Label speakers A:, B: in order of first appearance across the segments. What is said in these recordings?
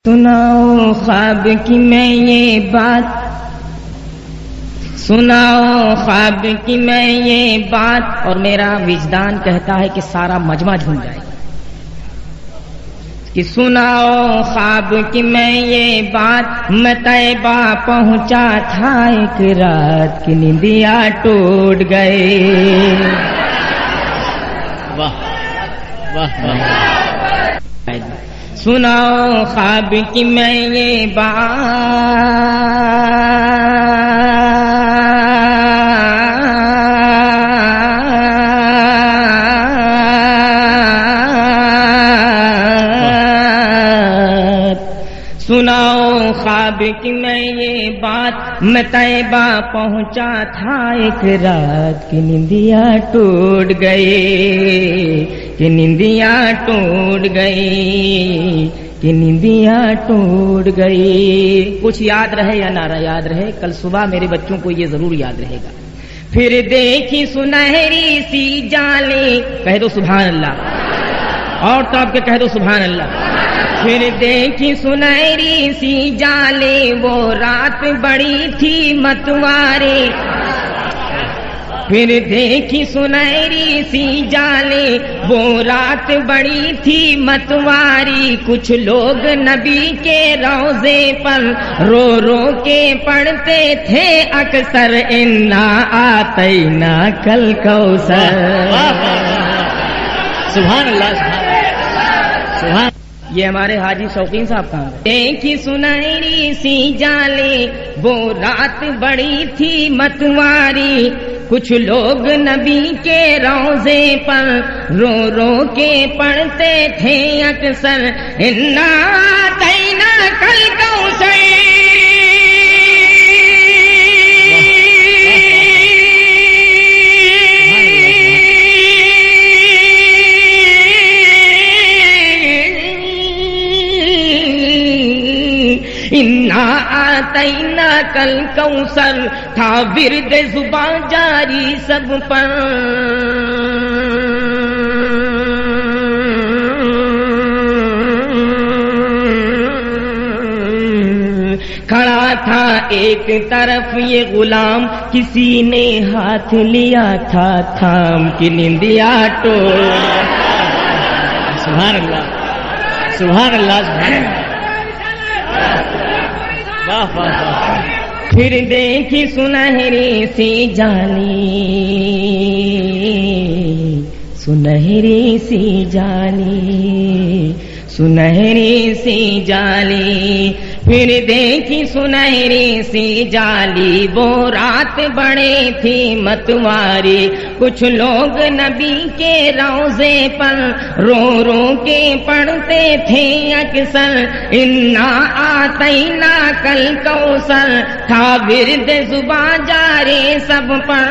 A: سناؤ خواب کی میں یہ بات، سناؤ خواب کی میں یہ بات، اور میرا وجدان کہتا ہے کہ سارا مجمع جھوم جائے کہ سناؤ خواب کی میں یہ بات، میں طیبہ پہنچا تھا ایک رات کی نیندیاں ٹوٹ گئے۔
B: واہ واہ واہ،
A: سناؤ خواب کی میں یہ سناؤ خواب کی میں یہ بات، میں طیبہ پہنچا تھا ایک رات کی نیندیاں ٹوٹ گئی، کہ نیندیاں ٹوٹ گئی، کہ نیندیاں ٹوٹ گئی۔ کچھ یاد رہے یا نہ یاد رہے، کل صبح میرے بچوں کو یہ ضرور یاد رہے گا۔ پھر دیکھی سنہری سی جالیں، کہہ دو سبحان اللہ، اور تو آپ کے کہہ دو سبحان اللہ۔ پھر دیکھی سنہری سی جالیں، وہ رات بڑی تھی متواری، پھر دیکھی سنہری سی جالیں، وہ رات بڑی تھی متواری، کچھ لوگ نبی کے روضے پر رو رو کے پڑھتے تھے اکثر، انا آتینا کل کوثر۔
B: سبحان اللہ سبحان،
A: یہ ہمارے حاجی شوقین صاحب کا ہے۔ دیکھی سنہری سی جالیں، وہ رات بڑی تھی متواری، کچھ لوگ نبی کے روضے پر رو رو کے پڑھتے تھے اکثر، انا آتینا کل کوثر۔ انا آتینا کل کوثر تھا ورد زباں جاری سب پر، کھڑا تھا ایک طرف یہ غلام، کسی نے ہاتھ لیا تھا تھام کی نیندیاں ٹوٹ۔
B: سبحان اللہ سبحان اللہ سبحان اللہ، واہ واہ واہ۔
A: پھر دیکھی سنہری سی جالی، سنہری سی جالی، سنہری سی جالی، پھر دیکھی سنہری سی جالی، وہ رات بڑے تھی متواری، کچھ لوگ نبی کے روضے پر رو رو کے پڑھتے تھے اکثر، انا آتینا کل کوثر تھا ورد زباں جاری سب پر۔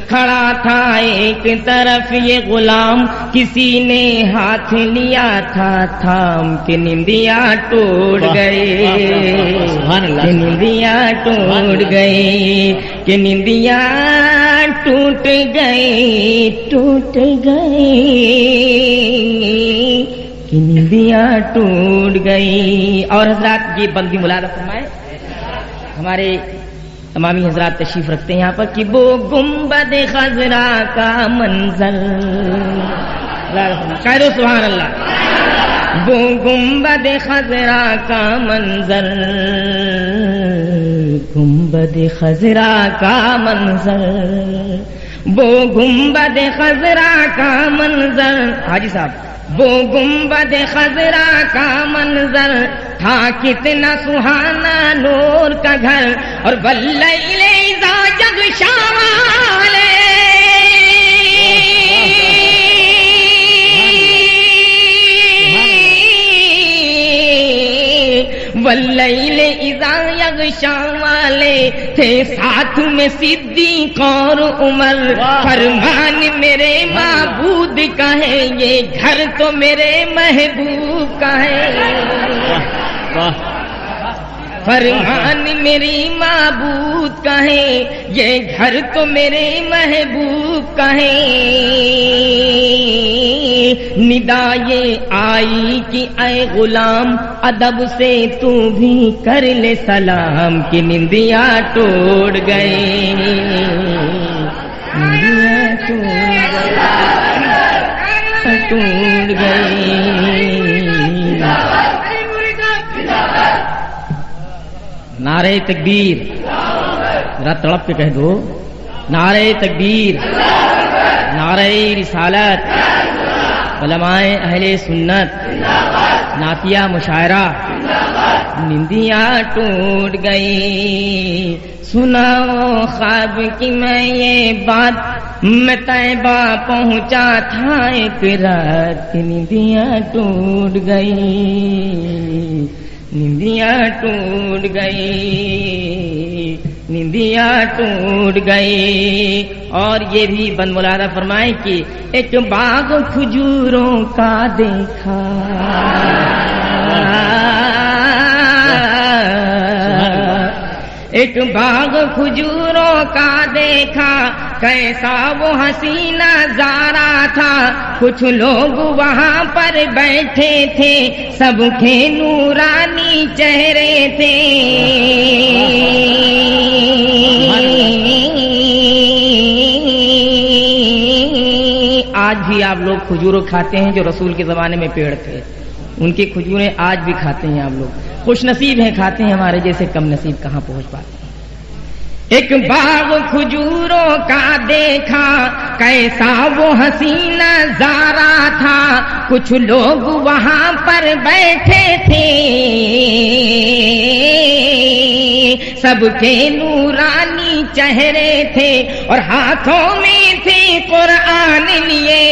A: کھڑا تھا ایک طرف یہ غلام، کسی نے ہاتھ لیا تھا تھام کے نیندیاں ٹوٹ گئے، کہ نیندیاں ٹوٹ گئی، کہ نیندیاں ٹوٹ گئی، ٹوٹ گئی، کہ نیندیاں ٹوٹ گئی۔ اور حضرات یہ بندی ملاحظہ فرمائے، ہمارے تمامی حضرات تشریف رکھتے ہیں یہاں پر، کہ وہ گنبد خضرا کا منظر، کہہ دو سبحان اللہ، وہ گنبد خضرا کا منظر، گنبد خضرا کا منظر، وہ گنبد خضرا کا منظر، حاجی صاحب، وہ گنبد خضرا کا منظر تھا کتنا سہانا نور کا گھر، اور واللیل اذا یغشی والے، واللیل اذا یغشی والے تھے ساتھ میں صدیق اور عمر، فرمان میرے معبود کا ہے، یہ گھر تو میرے محبوب کا ہے۔ فرمان میری معبود کا ہے، یہ گھر تو میرے محبوب کا ہے، ندا یہ آئی کہ اے غلام ادب سے تو بھی کر لے سلام، کہ نندیا ٹوٹ گئے، نندیا ٹوٹ گئے۔ نعرہ تکبیر، ذرا تڑپ کے کہہ دو، نعرہ تکبیر، نعرہ رسالت، علماء اہل سنت، نعتیہ مشاعرہ، نندیاں ٹوٹ گئی، سناؤ خواب کی میں یہ بات، میں طیبہ پہنچا تھا ایک رات، کی نندیاں ٹوٹ گئی، نندیاں ٹوٹ گئی، نندیاں ٹوٹ گئی۔ اور یہ بھی بند ملازہ فرمائے کہ ایک باغ کھجوروں کا دیکھا، ایک باغ کھجوروں کا دیکھا، کیسا وہ حسین نظارہ تھا، کچھ لوگ وہاں پر بیٹھے تھے، سب کے نورانی چہرے تھے، آج بھی آپ لوگ کھجوروں کھاتے ہیں جو رسول کے زمانے میں پیڑ تھے، ان کی کھجوریں آج بھی کھاتے ہیں آپ لوگ، خوش نصیب ہیں کھاتے ہیں، ہمارے جیسے کم نصیب کہاں پہنچ پاتے ہیں۔ ایک باغ کھجوروں کا دیکھا، کیسا وہ حسین نظارہ تھا، کچھ لوگ وہاں پر بیٹھے تھے، سب کے نورانی چہرے تھے، اور ہاتھوں میں تھے قرآن لیے،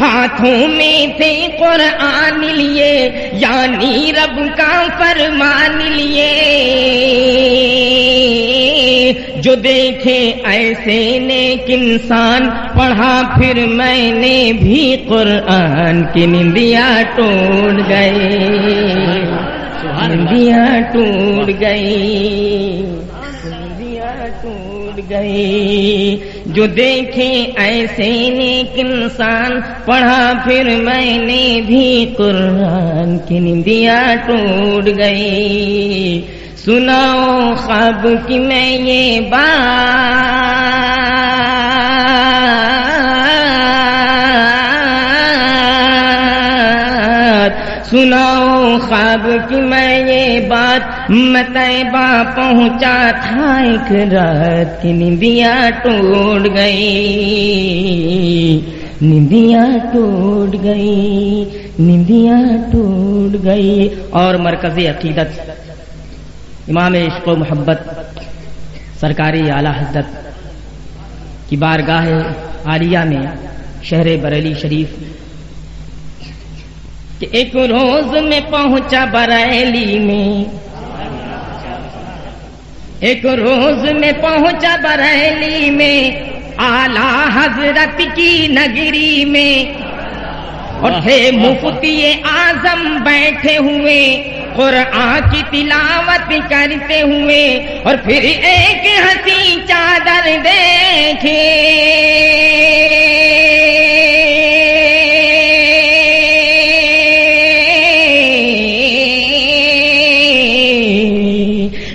A: ہاتھوں میں تھے قرآن لیے، یعنی رب کا فرمان لیے، جو دیکھے ایسے نیک انسان، پڑھا پھر میں نے بھی قرآن، کی نندیاں ٹوٹ گئے، نندیاں ٹوٹ گئی، نندیاں ٹوٹ گئی، جو دیکھے ایسے نیک انسان، پڑھا پھر میں نے بھی قرآن، کی نندیاں ٹوٹ گئی، سناؤ خواب کی میں یہ بات، سناؤ خواب کی میں یہ بات، میں طیبہ پہنچا تھا ایک رات، کی نندیاں ٹوٹ گئی، نندیاں ٹوٹ گئی، نندیاں ٹوٹ گئی۔ اور مرکزی عقیدت امام عشق و محبت سرکاری اعلی حضرت کی بارگاہ عالیہ میں شہر بریلی شریف کہ ایک روز میں پہنچا بریلی میں، ایک روز میں پہنچا بریلی میں، اعلی حضرت کی نگری میں، اور تھے مفتی اعظم بیٹھے ہوئے، قرآن کی تلاوت کرتے ہوئے، اور پھر ایک حسین چادر دیکھے،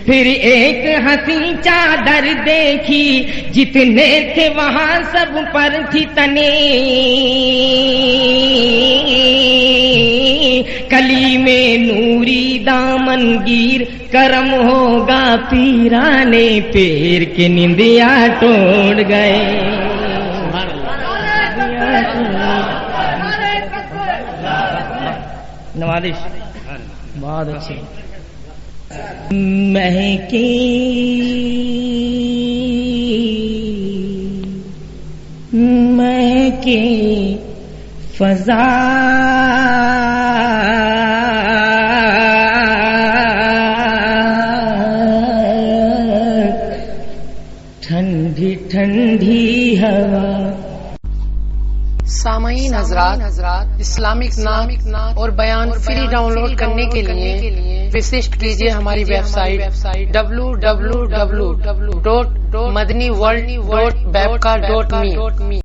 A: پھر ایک حسین چادر دیکھی، جتنے تھے وہاں سب پر تھی تنے، کلی میں نوری دامن گیر، کرم ہوگا پیرانے پیر، کے نندیاں ٹوٹ گئے، نوازش بہت اچھی مہکی مہکی فضا ٹھنڈی ٹھنڈی ہوا
C: سامعین حضرات اسلامک نعت اور بیان فری ڈاؤن لوڈ کرنے کے لیے وزٹ کیجیے ہماری ویب سائٹ www.madaniworld.babka.me